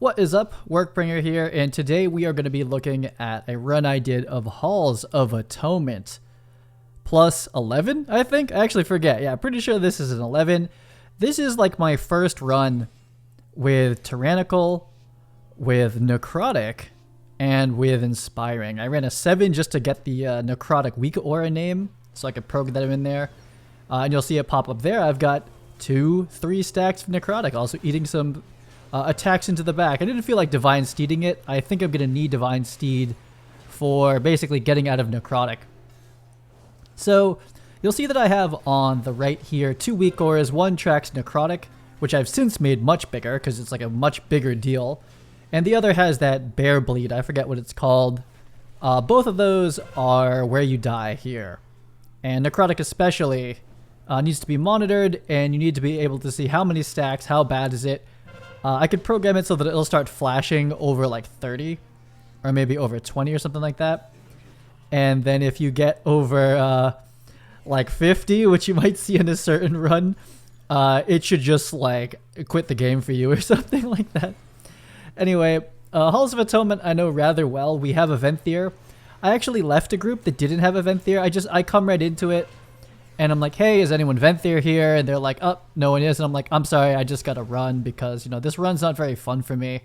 What is up? Workbringer here, and today we are going to be looking at a run I did of Halls of Atonement. Plus 11, I think? I actually forget. Yeah, pretty sure this is an 11. This is like my first run with Tyrannical, with Necrotic, and with Inspiring. I ran a 7 just to get the Necrotic weak aura name, so I could program that in there. And you'll see it pop up there. I've got 3 stacks of Necrotic, also eating some attacks into the back. I didn't feel like Divine Steeding it. I think I'm going to need Divine Steed for basically getting out of Necrotic. So you'll see that I have on the right here 2 weak auras. One tracks Necrotic, which I've since made much bigger because it's like a much bigger deal. And the other has that Bear Bleed. I forget what it's called. Both of those are where you die here. And Necrotic especially needs to be monitored, and you need to be able to see how many stacks, how bad is it. I could program it so that it'll start flashing over like 30 or maybe over 20 or something like that. And then if you get over like 50, which you might see in a certain run, it should just like quit the game for you or something like that. Anyway, Halls of Atonement I know rather well. We have a Venthyr. I actually left a group that didn't have a Venthyr. I come right into it. And I'm like, hey, is anyone Venthyr here? And they're like, oh, no one is. And I'm like, I'm sorry, I just got to run because, you know, this run's not very fun for me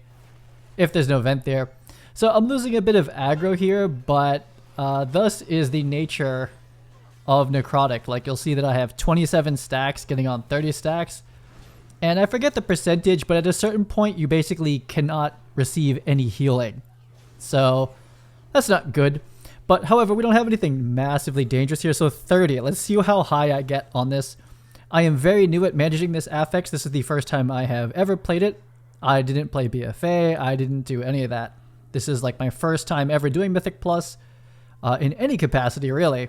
if there's no Venthyr. So I'm losing a bit of aggro here, but thus is the nature of Necrotic. Like, you'll see that I have 27 stacks getting on 30 stacks. And I forget the percentage, but at a certain point, you basically cannot receive any healing. So that's not good. But however, we don't have anything massively dangerous here, so 30. Let's see how high I get on this. I am very new at managing this affix. This is the first time I have ever played it. I didn't play BFA. I didn't do any of that. This is like my first time ever doing Mythic Plus in any capacity, really.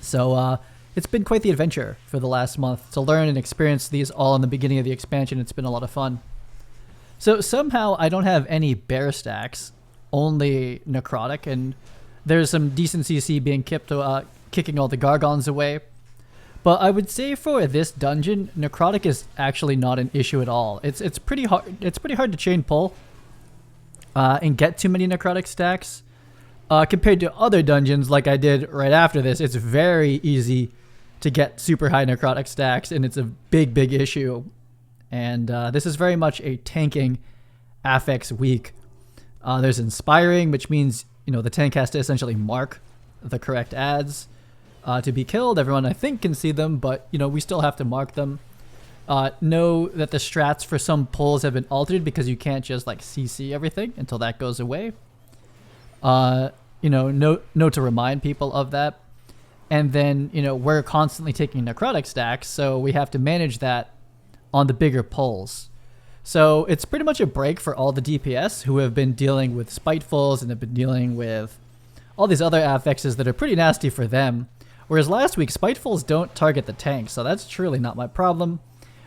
So it's been quite the adventure for the last month to learn and experience these all in the beginning of the expansion. It's been a lot of fun. So somehow I don't have any bear stacks, only Necrotic, and there's some decent CC being kept kicking all the Gargons away. But I would say for this dungeon, Necrotic is actually not an issue at all. It's pretty hard. It's pretty hard to chain pull and get too many Necrotic stacks compared to other dungeons like I did right after this. It's very easy to get super high Necrotic stacks, and it's a big issue. And this is very much a tanking affix week. There's Inspiring, which means, you know, the tank has to essentially mark the correct ads to be killed. Everyone, I think, can see them, but, you know, we still have to mark them. Know that the strats for some pulls have been altered because you can't just, like, CC everything until that goes away. You know, note to remind people of that. And then, you know, we're constantly taking Necrotic stacks, so we have to manage that on the bigger pulls. So it's pretty much a break for all the DPS who have been dealing with Spitefuls and have been dealing with all these other affixes that are pretty nasty for them. Whereas last week, Spitefuls don't target the tank, so that's truly not my problem.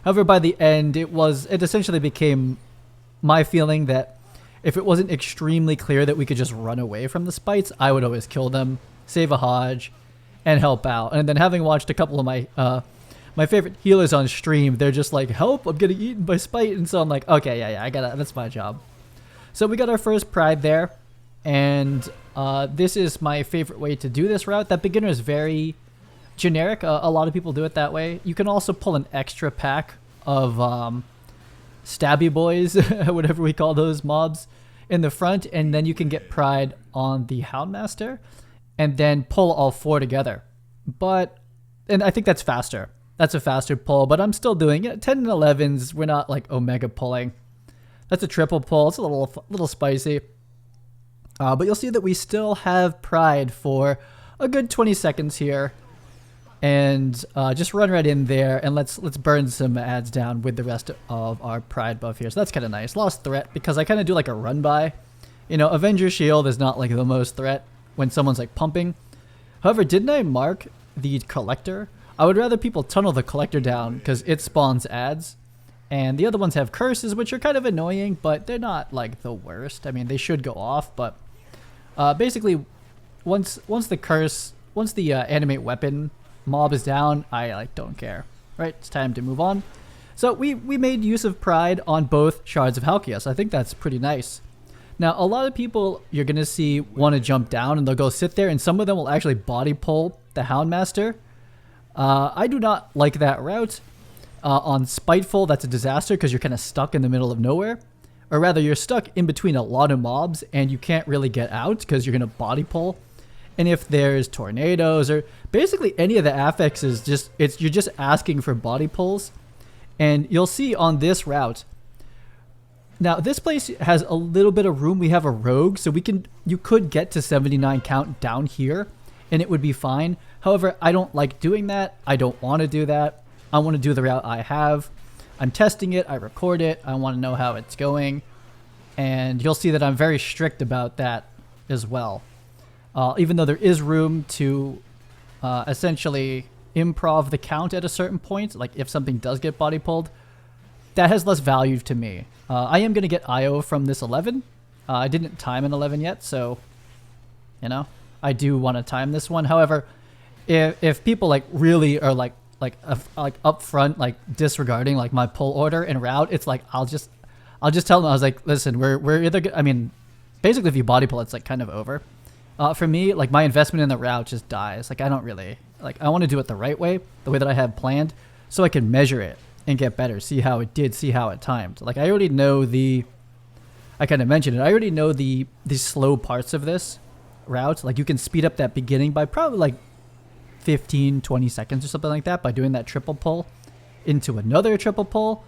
However, by the end, it essentially became my feeling that if it wasn't extremely clear that we could just run away from the Spites, I would always kill them, save a Hodge, and help out. And then having watched a couple of my favorite healers on stream, they're just like, help, I'm getting eaten by Spite. And so I'm like, okay, yeah, I got it. That's my job. So we got our first Pride there. And this is my favorite way to do this route. That beginner is very generic. A lot of people do it that way. You can also pull an extra pack of stabby boys, whatever we call those mobs, in the front. And then you can get Pride on the Houndmaster and then pull all 4 together. And I think that's faster. That's a faster pull, but I'm still doing it. 10 and 11s, we're not like Omega pulling. That's a triple pull. It's a little spicy. But you'll see that we still have Pride for a good 20 seconds here. And just run right in there, and let's burn some ads down with the rest of our Pride buff here. So that's kind of nice. Lost threat because I kind of do like a run by. You know, Avenger Shield is not like the most threat when someone's like pumping. However, didn't I mark the Collector? I would rather people tunnel the Collector down because it spawns ads. And the other ones have curses, which are kind of annoying, but they're not like the worst. I mean, they should go off, but basically once the animate weapon mob is down, I like don't care. Right? It's time to move on. So we made use of Pride on both Shards of Halkias. I think that's pretty nice. Now, a lot of people you're going to see want to jump down and they'll go sit there, and some of them will actually body pull the Houndmaster. I do not like that route. On Spiteful, that's a disaster because you're kind of stuck in the middle of nowhere. Or rather, you're stuck in between a lot of mobs and you can't really get out because you're going to body pull. And if there's tornadoes or basically any of the affixes, you're just asking for body pulls. And you'll see on this route, now this place has a little bit of room. We have a rogue, so you could get to 79 count down here and it would be fine. However, I don't like doing that. I don't want to do that. I want to do the route I have. I'm testing it. I record it. I want to know how it's going. And you'll see that I'm very strict about that as well. Even though there is room to essentially improv the count at a certain point, like if something does get body pulled, that has less value to me. I am going to get IO from this 11. I didn't time an 11 yet, so, you know, I do want to time this one. However, if people like really are like up front, like disregarding like my pull order and route, it's like I'll just tell them, I was like, listen, we're either I mean, basically if you body pull, it's like kind of over. For me, like my investment in the route just dies. Like I don't really like. I want to do it the right way, the way that I have planned, so I can measure it and get better, see how it did, see how it timed. Like I already know I kind of mentioned it. I already know the slow parts of this route. Like you can speed up that beginning by probably like 15-20 seconds or something like that by doing that triple pull into another triple pull.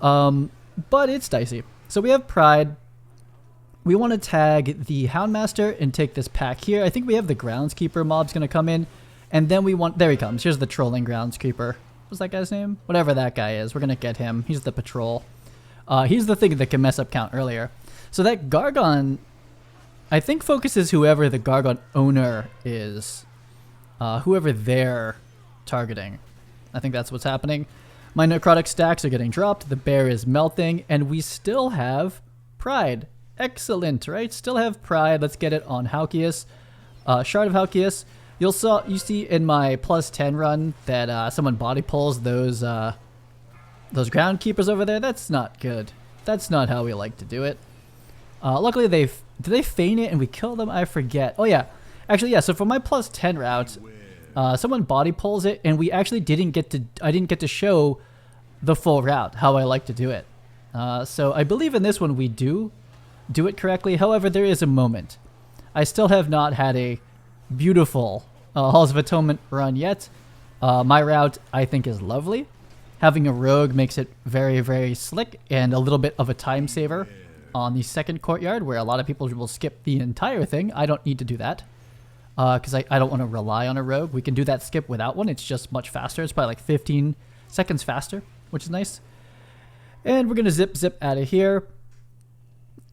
But it's dicey. So we have Pride. We want to tag the Houndmaster and take this pack here. I think we have the Groundskeeper mob's going to come in. And then we want... There he comes. Here's the trolling Groundskeeper. What's that guy's name? Whatever that guy is. We're going to get him. He's the patrol. He's the thing that can mess up count earlier. So that Gargon, I think, focuses whoever the Gargon owner is. Whoever they're targeting. I think that's what's happening. My necrotic stacks are getting dropped. The bear is melting. And we still have Pride. Excellent, right? Still have Pride. Let's get it on Halkias. Shard of Halkias. You see in my plus 10 run that someone body pulls those Groundkeepers over there. That's not good. That's not how we like to do it. Luckily, did they feign it and we kill them? I forget. Oh, yeah. Actually, yeah. So for my plus 10 route, someone body pulls it and we actually I didn't get to show the full route, how I like to do it. So I believe in this one we do it correctly. However, there is a moment. I still have not had a beautiful Halls of Atonement run yet. My route, I think, is lovely. Having a rogue makes it very, very slick and a little bit of a time saver on the second courtyard where a lot of people will skip the entire thing. I don't need to do that because I don't want to rely on a rogue. We can do that skip without one. It's just much faster. It's probably like 15 seconds faster, which is nice. And we're going to zip out of here.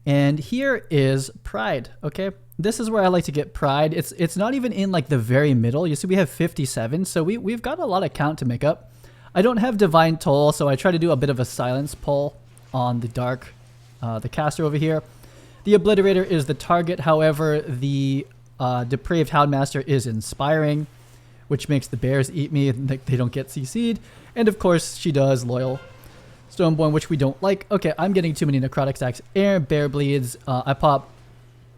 And here is Pride, okay? This is where I like to get Pride. It's not even in like the very middle. You see we have 57, so we've got a lot of count to make up. I don't have Divine Toll, so I try to do a bit of a silence pull on the Dark, the caster over here. The Obliterator is the target, however, the Depraved Houndmaster is Inspiring, which makes the bears eat me and they don't get CC'd. And of course, she does Loyal Stoneborn, which we don't like. Okay, I'm getting too many necrotic stacks. Air, bear bleeds. I pop.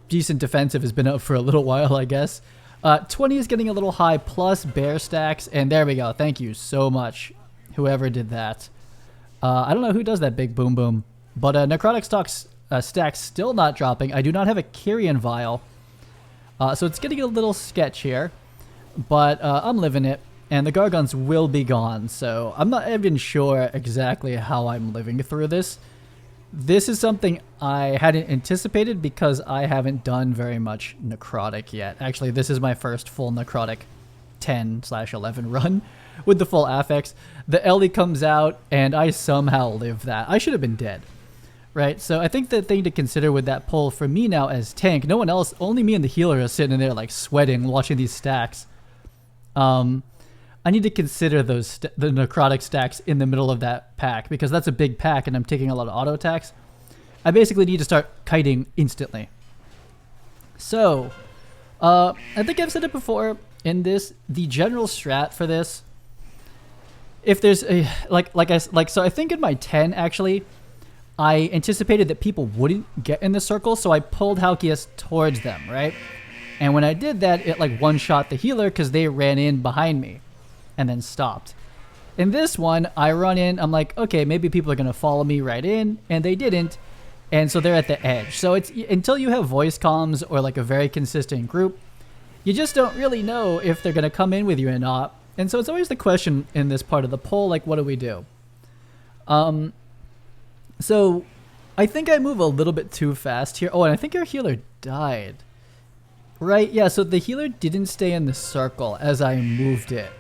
Decent defensive has been up for a little while, I guess. 20 is getting a little high, plus bear stacks. And there we go. Thank you so much, whoever did that. I don't know who does that big boom boom. But necrotic stacks still not dropping. I do not have a Kyrian Vial. So it's getting a little sketch here. But I'm living it. And the Gargons will be gone, so I'm not even sure exactly how I'm living through this. This is something I hadn't anticipated because I haven't done very much Necrotic yet. Actually, this is my first full Necrotic 10/11 run with the full affix. The Ellie comes out, and I somehow live that. I should have been dead, right? So I think the thing to consider with that pull for me now as tank, no one else, only me and the healer are sitting in there like sweating, watching these stacks. I need to consider the necrotic stacks in the middle of that pack because that's a big pack and I'm taking a lot of auto attacks. I basically need to start kiting instantly. So, I think I've said it before in this, the general strat for this if there's a so I think in my 10 actually, I anticipated that people wouldn't get in the circle, so I pulled Halkias towards them, right? And when I did that, it like one-shot the healer because they ran in behind me and then stopped. In this one, I run in, I'm like, okay, maybe people are going to follow me right in, and they didn't, and so they're at the edge. So it's until you have voice comms or like a very consistent group, you just don't really know if they're going to come in with you or not. And so it's always the question in this part of the poll, like, what do we do? So I think I move a little bit too fast here. Oh, and I think our healer died. Right? Yeah, so the healer didn't stay in the circle as I moved it.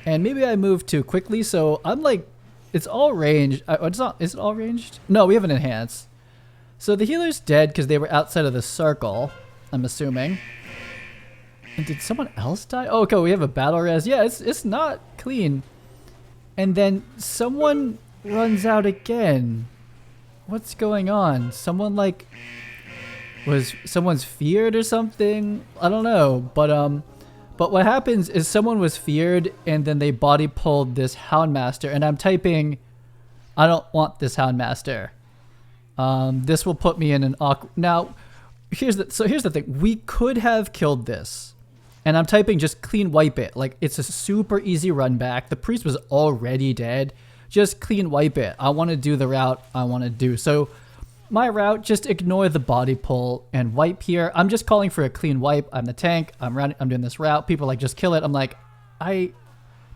And maybe I moved too quickly, so I'm like, it's all ranged. It's not, is it all ranged? No, we have an enhance. So the healer's dead because they were outside of the circle, I'm assuming. And did someone else die? Oh, okay, we have a battle res. Yeah, it's not clean. And then someone runs out again. What's going on? Someone like someone's feared or something? I don't know, but what happens is someone was feared and then they body pulled this Houndmaster, and I'm typing, I don't want this Houndmaster. This will put me in an awkward. Now, here's the thing. We could have killed this, and I'm typing just clean wipe it. Like, it's a super easy run back. The priest was already dead. Just clean wipe it. I want to do the route I want to do. So my route, just ignore the body pull and wipe here. I'm just calling for a clean wipe. I'm the tank. I'm doing this route. People are like, just kill it. I'm like, I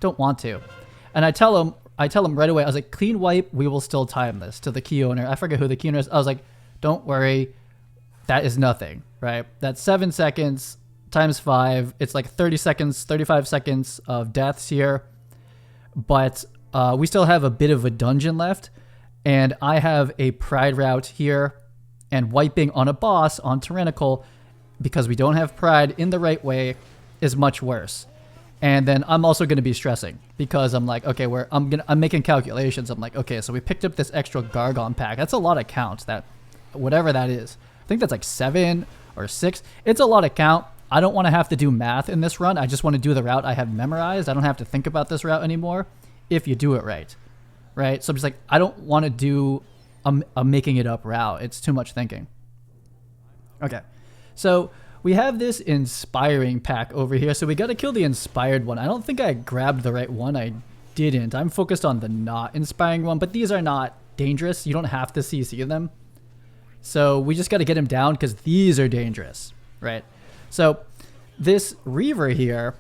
don't want to. And I tell them right away, I was like, clean wipe, we will still time this to the key owner. I forget who the key owner is. I was like, don't worry. That is nothing, right? That's 7 seconds times 5. It's like 30 seconds, 35 seconds of deaths here. But we still have a bit of a dungeon left. And I have a pride route here, and wiping on a boss on Tyrannical, because we don't have pride in the right way, is much worse. And then I'm also going to be stressing because I'm like, okay, I'm making calculations. I'm like, okay, so we picked up this extra Gargon pack. That's a lot of count. That whatever that is, I think that's like 7 or 6. It's a lot of count. I don't want to have to do math in this run. I just want to do the route I have memorized. I don't have to think about this route anymore if you do it right. Right? So I'm just like, I don't want to do a making it up route. It's too much thinking. Okay. So we have this inspiring pack over here. So we got to kill the inspired one. I don't think I grabbed the right one. I didn't. I'm focused on the not inspiring one, but these are not dangerous. You don't have to CC them. So we just got to get him down because these are dangerous, right? So this Reaver here,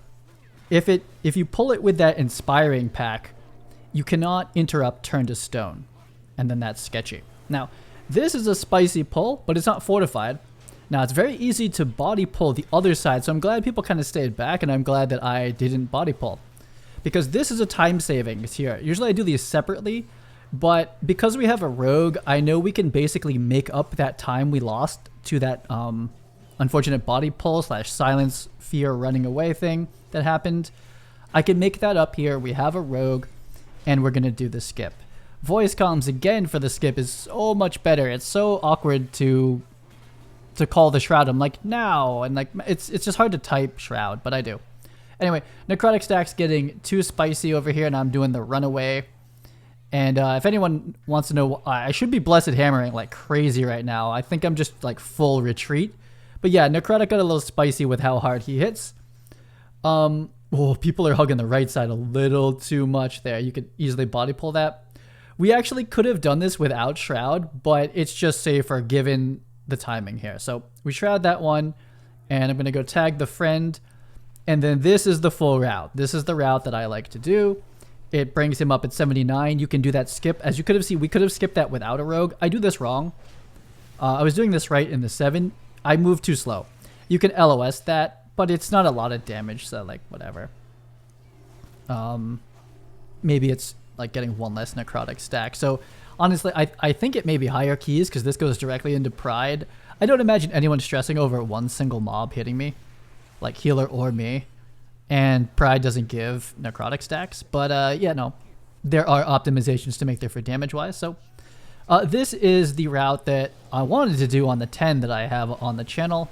if you pull it with that inspiring pack, you cannot interrupt turn to stone, and then that's sketchy. Now, this is a spicy pull, but it's not fortified. Now, it's very easy to body pull the other side, so I'm glad people kind of stayed back, and I'm glad that I didn't body pull, because this is a time savings here. Usually I do these separately, but because we have a rogue, I know we can basically make up that time we lost to that unfortunate body pull / silence fear running away thing that happened. I can make that up here. We have a rogue, and we're going to do the skip. Voice comms again for the skip is so much better. It's so awkward to call the shroud. I'm like, now, and like it's just hard to type shroud, but I do. Anyway, necrotic stack's getting too spicy over here, and I'm doing the runaway. And if anyone wants to know, I should be blessed hammering like crazy right now. I think I'm just like full retreat. But yeah, necrotic got a little spicy with how hard he hits. Oh, people are hugging the right side a little too much there. You could easily body pull that. We actually could have done this without Shroud, but it's just safer given the timing here. So we Shroud that one, and I'm going to go tag the friend. And then this is the full route. This is the route that I like to do. It brings him up at 79. You can do that skip. As you could have seen, we could have skipped that without a rogue. I do this wrong. I was doing this right in the 7. I moved too slow. You can LOS that, but it's not a lot of damage, so like whatever. Maybe it's like getting one less necrotic stack. So honestly, I think it may be higher keys because this goes directly into pride. I don't imagine anyone stressing over one single mob hitting me, like healer or me. And pride doesn't give necrotic stacks, but yeah, no, there are optimizations to make there for damage wise. So this is the route that I wanted to do on the 10 that I have on the channel.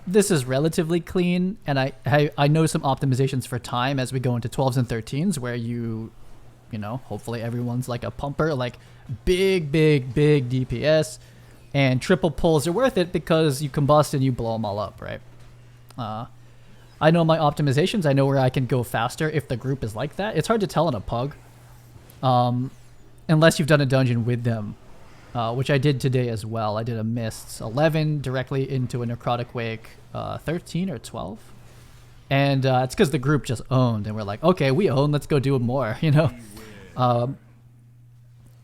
this is relatively clean, and I know some optimizations for time as we go into 12s and 13s where you know, hopefully everyone's like a pumper, like big DPS, and triple pulls are worth it because you combust and you blow them all up, right? I know my optimizations. I know where I can go faster if the group is like that. It's hard to tell in a pug, unless you've done a dungeon with them, which I did today as well. I did a Mists 11 directly into a Necrotic Wake 13 or 12. And it's because the group just owned, and we're like, okay, we own, let's go do more, you know?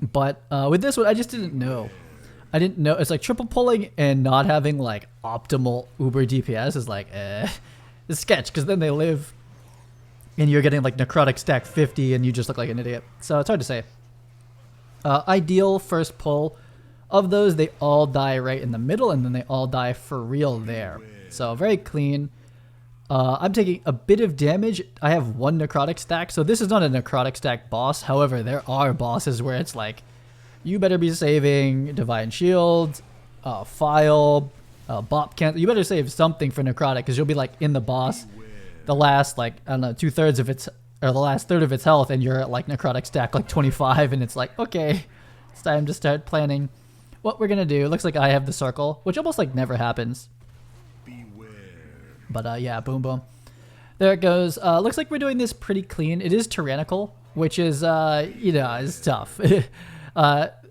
But with this one, I just didn't know. I didn't know. It's like triple pulling and not having like optimal uber DPS is like, it's sketch, because then they live and you're getting like necrotic stack 50 and you just look like an idiot. So it's hard to say. Ideal first pull of those, they all die right in the middle, and then they all die for real there. So very clean. I'm taking a bit of damage. I have one necrotic stack, so this is not a necrotic stack boss. However, there are bosses where it's like, you better be saving Divine Shield, File, Bop Cancel. You better save something for necrotic, because you'll be like in the boss, the last like, I don't know, 2/3 of its, or the last third of its health, and you're at like necrotic stack like 25, and it's like, okay, it's time to start planning what we're gonna do. Looks like I have the circle, which almost like never happens. But yeah, boom, boom. There it goes. Looks like we're doing this pretty clean. It is tyrannical, which is, you know, is tough.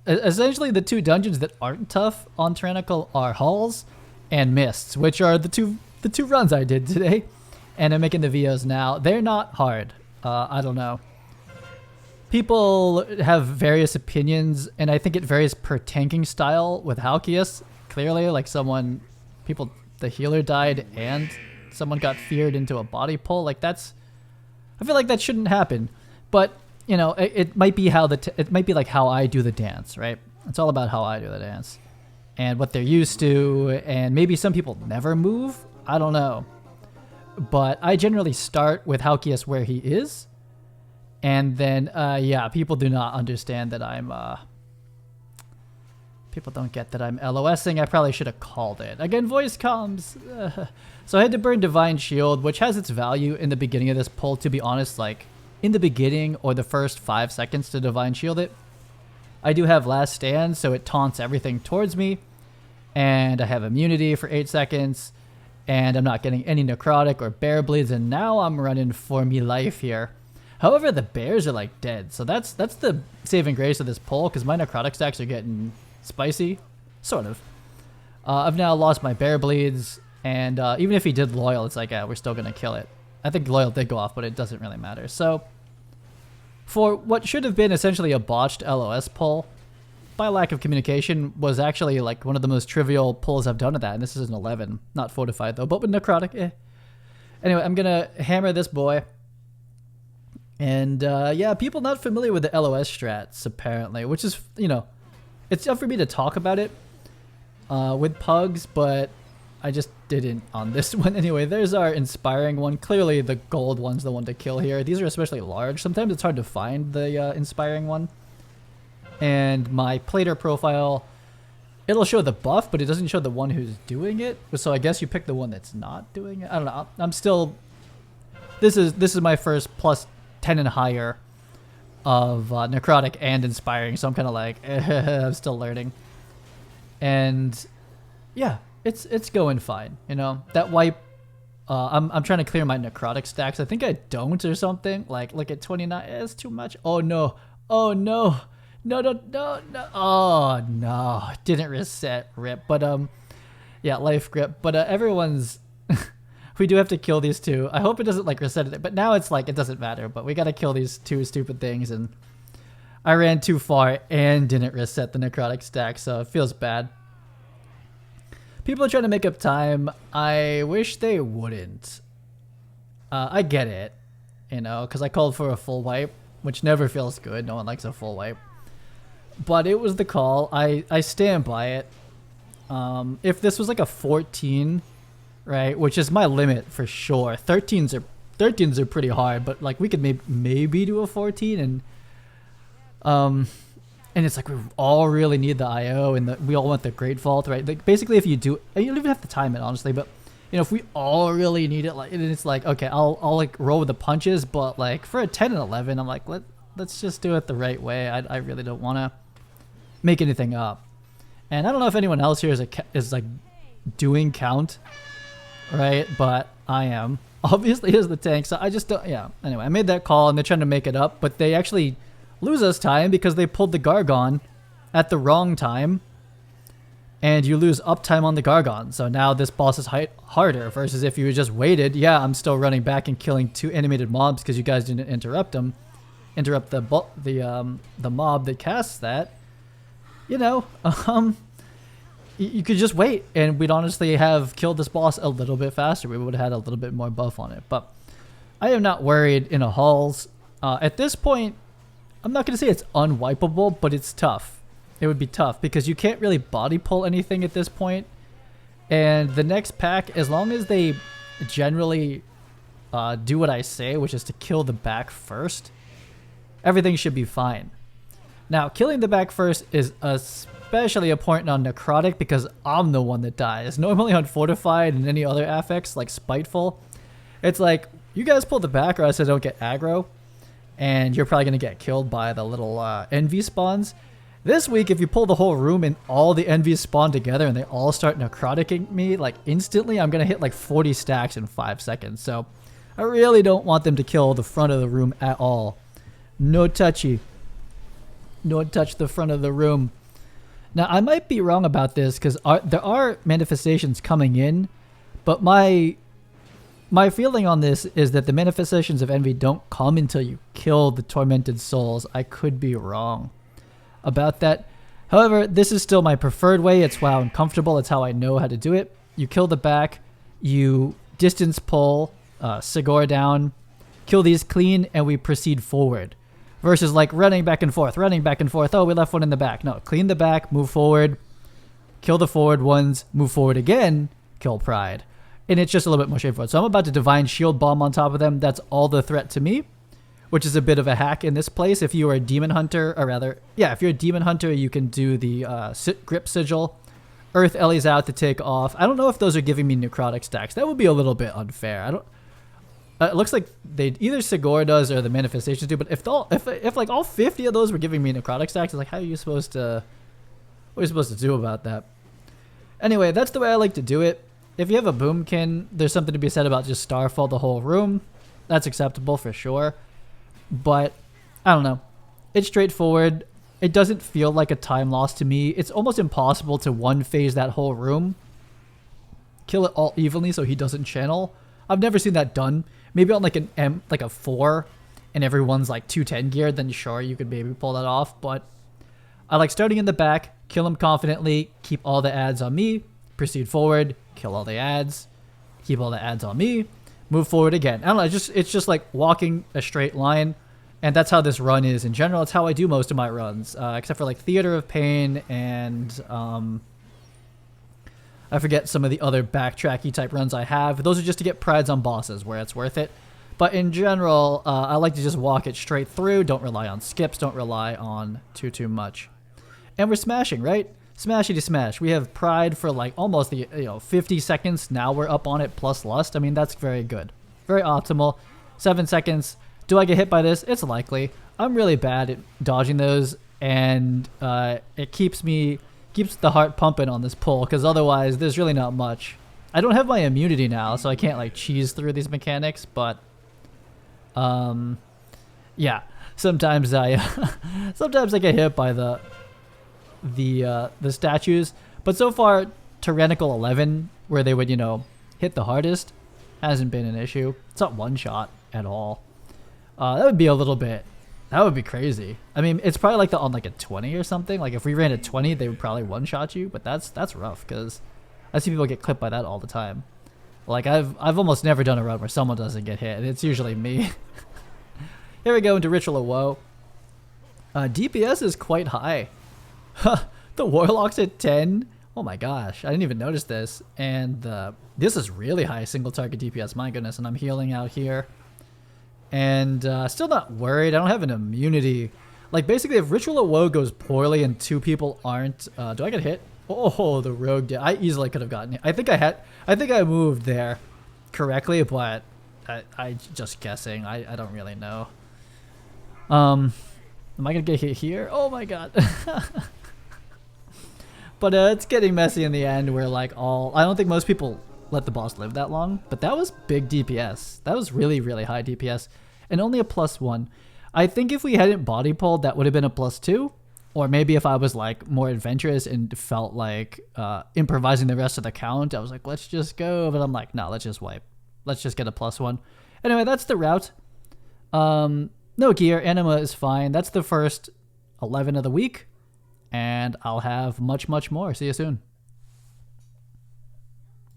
Essentially, the two dungeons that aren't tough on tyrannical are Halls and Mists, which are the two runs I did today, and I'm making the videos now. They're not hard. I don't know. People have various opinions, and I think it varies per tanking style. With Halkias, clearly, like the healer died and someone got feared into a body pull. Like that's, I feel like that shouldn't happen, but you know, it might be how it might be like how I do the dance, right? It's all about how I do the dance and what they're used to, and maybe some people never move. I don't know, but I generally start with Halkias where he is, and then yeah, people do not understand that I'm people don't get that I'm LOSing. I probably should have called it. Again, voice comms. So I had to burn Divine Shield, which has its value in the beginning of this pull, to be honest. Like, in the beginning or the first 5 seconds to Divine Shield it. I do have Last Stand, so it taunts everything towards me. And I have immunity for 8 seconds. And I'm not getting any necrotic or bear bleeds. And now I'm running for me life here. However, the bears are like dead. So that's the saving grace of this pull, because my necrotic stacks are getting spicy, sort of. I've now lost my bear bleeds, and even if he did loyal, it's like, we're still gonna kill it. I think loyal did go off, but it doesn't really matter. So for what should have been essentially a botched LOS pull, by lack of communication, was actually like one of the most trivial pulls I've done at that, and this is an 11, not fortified though, but with necrotic, Anyway, I'm gonna hammer this boy. And yeah, people not familiar with the LOS strats apparently, which is, you know, it's tough for me to talk about it with pugs, but I just didn't on this one. Anyway, there's our Inspiring one. Clearly the gold one's the one to kill here. These are especially large. Sometimes it's hard to find the Inspiring one. And my plater profile, it'll show the buff, but it doesn't show the one who's doing it. So I guess you pick the one that's not doing it. I don't know. I'm still... This is my first plus 10 and higher of necrotic and inspiring, so I'm kind of like, I'm still learning. And yeah, it's going fine, you know. That wipe, I'm trying to clear my necrotic stacks. I think I don't or something. Like, look at 29. It's too much. Oh no. Oh no. No. Oh no. Didn't reset. Rip. But yeah, life grip. But everyone's. We do have to kill these two. I hope it doesn't like reset it, but now it's like it doesn't matter. But we gotta kill these two stupid things, and I ran too far and didn't reset the necrotic stack, so it feels bad. People are trying to make up time. I wish they wouldn't. I get it, you know, because I called for a full wipe, which never feels good. No one likes a full wipe, but it was the call. I stand by it. If this was like a 14. Right, which is my limit for sure. 13s are pretty hard, but like we could maybe do a 14, and it's like we all really need the IO, and we all want the Great Vault, right? Like basically, if you do, you don't even have to time it honestly, but you know, if we all really need it, like, and it's like, okay, I'll like roll with the punches, but like for a 10 and 11, I'm like, let's just do it the right way. I really don't want to make anything up. And I don't know if anyone else here is like doing count, right? But I am. Obviously, here's the tank, so I just don't. Yeah. Anyway, I made that call, and they're trying to make it up, but they actually lose us time because they pulled the Gargon at the wrong time, and you lose uptime on the Gargon. So now this boss is harder versus if you just waited. Yeah, I'm still running back and killing 2 animated mobs because you guys didn't interrupt them. Interrupt the mob that casts that. You know, you could just wait, and we'd honestly have killed this boss a little bit faster. We would have had a little bit more buff on it. But I am not worried in a Halls. At this point, I'm not going to say it's unwipeable, but it's tough. It would be tough because you can't really body pull anything at this point. And the next pack, as long as they generally do what I say, which is to kill the back first, everything should be fine. Now, killing the back first is especially important on Necrotic because I'm the one that dies. Normally on Fortified and any other affix, like Spiteful, it's like, you guys pull the back or else I don't get aggro, and you're probably going to get killed by the little envy spawns. This week, if you pull the whole room and all the envies spawn together and they all start necroticing me, like instantly, I'm going to hit like 40 stacks in 5 seconds. So I really don't want them to kill the front of the room at all. No touchy. No touch the front of the room. Now, I might be wrong about this because there are manifestations coming in, but my feeling on this is that the manifestations of envy don't come until you kill the tormented souls. I could be wrong about that. However, this is still my preferred way. It's how I'm comfortable. It's how I know how to do it. You kill the back, you distance pull, Sigor down, kill these clean, and we proceed forward. Versus like running back and forth. Oh, we left one in the back. No, clean the back, move forward, kill the forward ones, move forward again, kill Pride. And it's just a little bit more straightforward. So I'm about to Divine Shield Bomb on top of them. That's all the threat to me, which is a bit of a hack in this place. If you are a Demon Hunter, or rather, yeah, if you're a Demon Hunter, you can do the Grip Sigil. Earth Ellie's out to take off. I don't know if those are giving me necrotic stacks. That would be a little bit unfair. I don't. It looks like they either Sigor does or the manifestations do. But if like all 50 of those were giving me necrotic stacks, it's like, how are you supposed to? What are you supposed to do about that? Anyway, that's the way I like to do it. If you have a Boomkin, there's something to be said about just Starfall the whole room. That's acceptable for sure. But I don't know. It's straightforward. It doesn't feel like a time loss to me. It's almost impossible to one phase that whole room, kill it all evenly so he doesn't channel. I've never seen that done. Maybe on like a 4 and everyone's like 210 geared, then sure, you could maybe pull that off. But I like starting in the back, kill him confidently, keep all the ads on me, proceed forward, kill all the ads, keep all the ads on me, move forward again. I don't know, it's just like walking a straight line, and that's how this run is in general. It's how I do most of my runs, except for like Theater of Pain and I forget some of the other backtracky type runs I have. Those are just to get prides on bosses where it's worth it. But in general, I like to just walk it straight through. Don't rely on skips. Don't rely on too much. And we're smashing, right? Smashy to smash. We have pride for like almost the 50 seconds. Now we're up on it plus lust. I mean, that's very good. Very optimal. 7 seconds. Do I get hit by this? It's likely. I'm really bad at dodging those, and it keeps the heart pumping on this pull, because otherwise there's really not much. I don't have my immunity now, so I can't like cheese through these mechanics, but yeah, sometimes I get hit by the statues. But so far, Tyrannical 11, where they would hit the hardest, hasn't been an issue. It's not one shot at all. That would be a little bit. That would be crazy. I mean, it's probably like on like a 20 or something. Like if we ran a 20, they would probably one-shot you. But that's rough, because I see people get clipped by that all the time. Like I've almost never done a run where someone doesn't get hit, and it's usually me. Here we go into Ritual of Woe. DPS is quite high. The Warlock's at 10. Oh my gosh, I didn't even notice this. And this is really high single target DPS. My goodness, and I'm healing out here. And still not worried. I don't have an immunity. Like basically, if Ritual of Woe goes poorly and 2 people aren't, do I get hit? Oh, the rogue did. I easily could have gotten it. I think I moved there correctly, but I just guessing. I don't really know. Am I gonna get hit here? Oh my god. But it's getting messy in the end where like I don't think most people let the boss live that long, but that was big DPS. That was really, really high DPS and only a +1. I think if we hadn't body pulled, that would have been a +2. Or maybe if I was like more adventurous and felt like improvising the rest of the count, I was like, let's just go. But I'm like, no, let's just wipe. Let's just get a +1. Anyway, that's the route. No gear. Anima is fine. That's the first 11 of the week. And I'll have much, much more. See you soon.